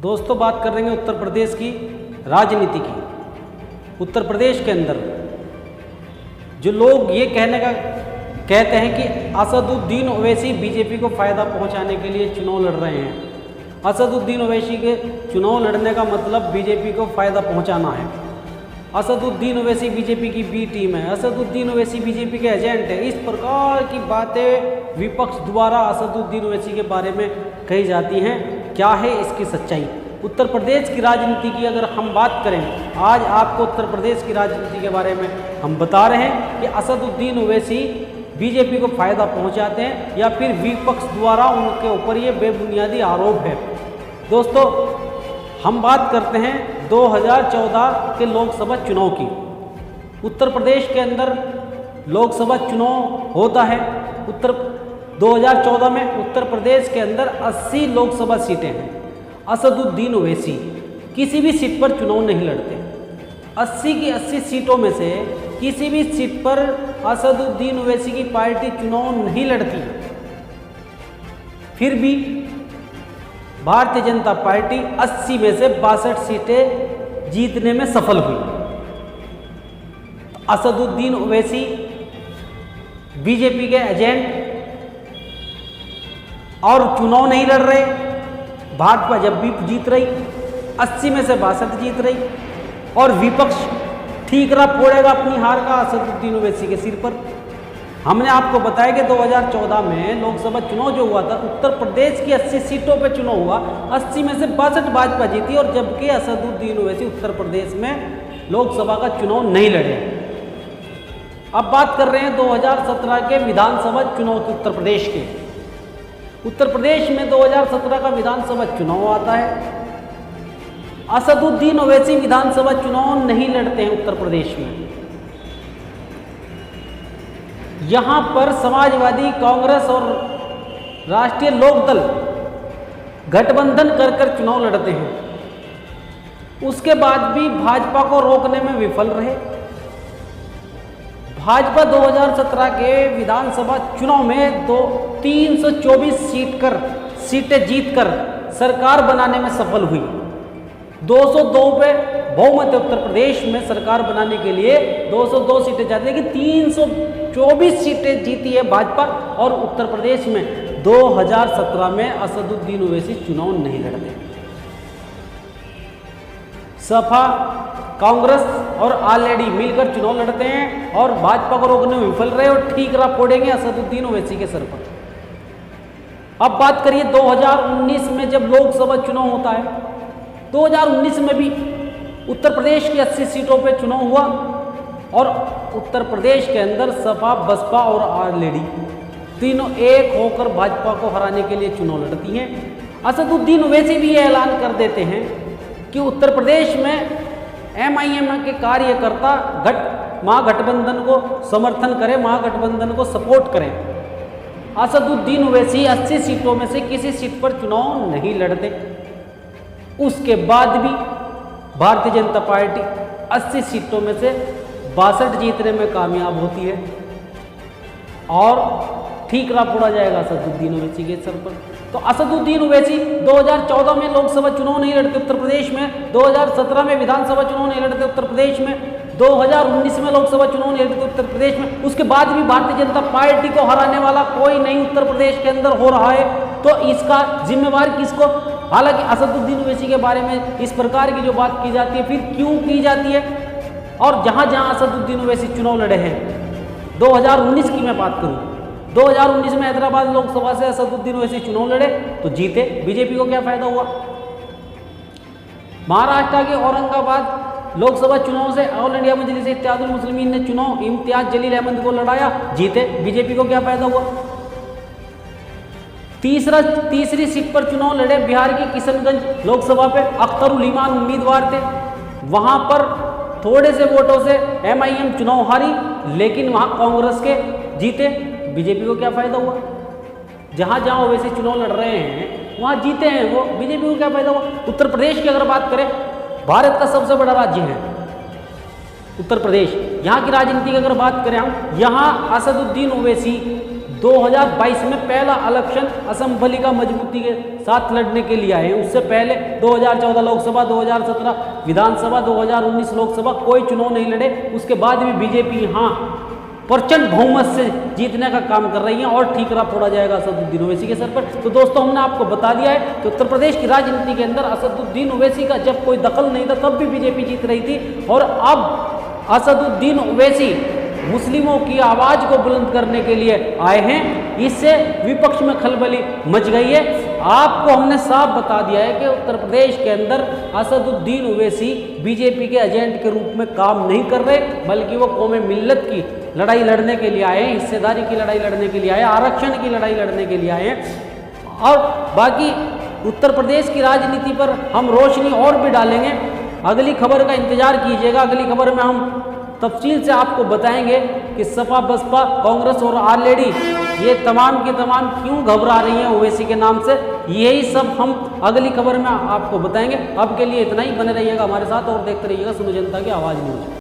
दोस्तों बात कर रहे हैं उत्तर प्रदेश की राजनीति की। उत्तर प्रदेश के अंदर जो लोग ये कहते हैं कि असदुद्दीन ओवैसी बीजेपी को फ़ायदा पहुंचाने के लिए चुनाव लड़ रहे हैं। असदुद्दीन ओवैसी के चुनाव लड़ने का मतलब बीजेपी को फ़ायदा पहुंचाना है। असदुद्दीन ओवैसी बीजेपी की बी टीम है, असदुद्दीन ओवैसी बीजेपी के एजेंट है। इस प्रकार की बातें विपक्ष द्वारा असदुद्दीन ओवैसी के बारे में कही जाती हैं। क्या है इसकी सच्चाई? उत्तर प्रदेश की राजनीति की अगर हम बात करें, आज आपको उत्तर प्रदेश की राजनीति के बारे में हम बता रहे हैं कि असदुद्दीन ओवैसी बीजेपी को फ़ायदा पहुंचाते हैं या फिर विपक्ष द्वारा उनके ऊपर ये बेबुनियादी आरोप है। दोस्तों हम बात करते हैं 2014 के लोकसभा चुनाव की। उत्तर प्रदेश के अंदर लोकसभा चुनाव होता है। 2014 में उत्तर प्रदेश के अंदर 80 लोकसभा सीटें हैं। असदुद्दीन ओवैसी किसी भी सीट पर चुनाव नहीं लड़ते। 80 की 80 सीटों में से किसी भी सीट पर असदुद्दीन ओवैसी की पार्टी चुनाव नहीं लड़ती। फिर भी भारतीय जनता पार्टी 80 में से 62 सीटें जीतने में सफल हुई। असदुद्दीन ओवैसी बीजेपी के एजेंट और चुनाव नहीं लड़ रहे। भाजपा जब भी जीत रही 80 में से 62 जीत रही और विपक्ष ठीकरा फोड़ेगा अपनी हार का असदुद्दीन ओवैसी के सिर पर। हमने आपको बताया कि 2014 में लोकसभा चुनाव जो हुआ था, उत्तर प्रदेश की 80 सीटों पे चुनाव हुआ, 80 में से 62 भाजपा जीती और जबकि असदुद्दीन ओवैसी उत्तर प्रदेश में लोकसभा का चुनाव नहीं लड़े। अब बात कर रहे हैं 2017 के विधानसभा चुनाव के उत्तर प्रदेश के। उत्तर प्रदेश में 2017 का विधानसभा चुनाव आता है। असदुद्दीन ओवैसी विधानसभा चुनाव नहीं लड़ते हैं उत्तर प्रदेश में। यहां पर समाजवादी कांग्रेस और राष्ट्रीय लोकदल गठबंधन कर चुनाव लड़ते हैं। उसके बाद भी भाजपा को रोकने में विफल रहे। भाजपा 2017 के विधानसभा चुनाव में 324 सीटें जीतकर सरकार बनाने में सफल हुई। 202 पे बहुमत है उत्तर प्रदेश में सरकार बनाने के लिए, 202 सीटें जाती है कि 324 सीटें जीती है भाजपा। और उत्तर प्रदेश में 2017 में असदुद्दीन ओवैसी चुनाव नहीं लड़ते। सपा कांग्रेस और आरजेडी मिलकर चुनाव लड़ते हैं और भाजपा को रोकने में विफल रहे और ठीकरा फोड़ेंगे असदुद्दीन ओवैसी के सर पर। अब बात करिए 2019 में जब लोकसभा चुनाव होता है, 2019 में भी उत्तर प्रदेश की 80 सीटों पे चुनाव हुआ और उत्तर प्रदेश के अंदर सपा, बसपा और आरजेडी तीनों एक होकर भाजपा को हराने के लिए चुनाव लड़ती हैं। असदुद्दीन ओवैसी भी ये ऐलान कर देते हैं कि उत्तर प्रदेश में MIM के कार्यकर्ता महागठबंधन को समर्थन करें, महागठबंधन को सपोर्ट करें। असदुद्दीन ओवैसी 80 सीटों में से किसी सीट पर चुनाव नहीं लड़ते। उसके बाद भी भारतीय जनता पार्टी 80 सीटों में से 62 जीतने में कामयाब होती है और ठीकरा फोड़ा जाएगा असदुद्दीन ओवैसी के सर पर। तो असदुद्दीन ओवैसी 2014 में लोकसभा चुनाव नहीं लड़ते उत्तर प्रदेश में, 2017 में विधानसभा चुनाव नहीं लड़ते उत्तर प्रदेश में, 2019 में लोकसभा चुनाव नहीं लड़ते उत्तर प्रदेश में। उसके बाद भी भारतीय जनता पार्टी को हराने वाला कोई नहीं उत्तर प्रदेश के अंदर हो रहा है। तो इसका जिम्मेवार किसको? हालांकि असदुद्दीन ओवैसी के बारे में इस प्रकार की जो बात की जाती है, फिर क्यों की जाती है? और जहां जहां असदुद्दीन ओवैसी चुनाव लड़े हैं, 2019 की मैं बात करूं, 2019 में हैदराबाद लोकसभा से असदुद्दीन ओवैसी चुनाव लड़े तो जीते। बीजेपी को क्या फायदा हुआ? महाराष्ट्र के औरंगाबाद लोकसभा चुनाव से ऑल इंडिया मजलिस इत्तेहादुल मुस्लिमीन ने चुनाव इम्तियाज जलील अहमद को लड़ाया, जीते। बीजेपी को क्या फायदा हुआ? तीसरी सीट पर चुनाव लड़े बिहार की किशनगंज लोकसभा पे, अख्तरुल ईमान उम्मीदवार थे। वहां पर थोड़े से वोटों से MIM चुनाव हारी, लेकिन वहां कांग्रेस के जीते। बीजेपी को क्या फायदा हुआ? जहां जहां ओवैसी चुनाव लड़ रहे हैं वहां जीते हैं वो, बीजेपी को क्या फायदा हुआ? उत्तर प्रदेश की अगर बात करें, भारत का सबसे बड़ा राज्य है उत्तर प्रदेश। यहाँ की राजनीति की अगर बात करें हम, यहाँ असदुद्दीन ओवैसी 2022 में पहला इलेक्शन असम बली का मजबूती के साथ लड़ने के लिए आए हैं। उससे पहले 2014 लोकसभा, 2017 विधानसभा, 2019 लोकसभा कोई चुनाव नहीं लड़े। उसके बाद भी बीजेपी यहाँ प्रचंड बहुमत से जीतने का काम कर रही है और ठीकरा फोड़ा जाएगा असदुद्दीन ओवैसी के सर पर। तो दोस्तों, हमने आपको बता दिया है कि उत्तर प्रदेश की राजनीति के अंदर असदुद्दीन ओवैसी का जब कोई दखल नहीं था तब भी बीजेपी जीत रही थी, और अब असदुद्दीन ओवैसी मुस्लिमों की आवाज को बुलंद करने के लिए आए हैं। इससे विपक्ष में खलबली मच गई है। आपको हमने साफ बता दिया है कि उत्तर प्रदेश के अंदर असदुद्दीन ओवैसी बीजेपी के एजेंट के रूप में काम नहीं कर रहे, बल्कि वो कौमे मिल्लत की लड़ाई लड़ने के लिए आए हैं, हिस्सेदारी की लड़ाई लड़ने के लिए आए, आरक्षण की लड़ाई लड़ने के लिए आए हैं। और बाकी उत्तर प्रदेश की राजनीति पर हम रोशनी और भी डालेंगे। अगली खबर का इंतजार कीजिएगा। अगली खबर में हम तफसील से आपको बताएंगे कि सपा, बसपा, कांग्रेस और आरजेडी ये तमाम की तमाम क्यों घबरा रही हैं ओवैसी के नाम से। यही सब हम अगली खबर में आपको बताएंगे। अब के लिए इतना ही, बने रहिएगा हमारे साथ और देखते रहिएगा सुनो जनता की आवाज़ न्यूज़।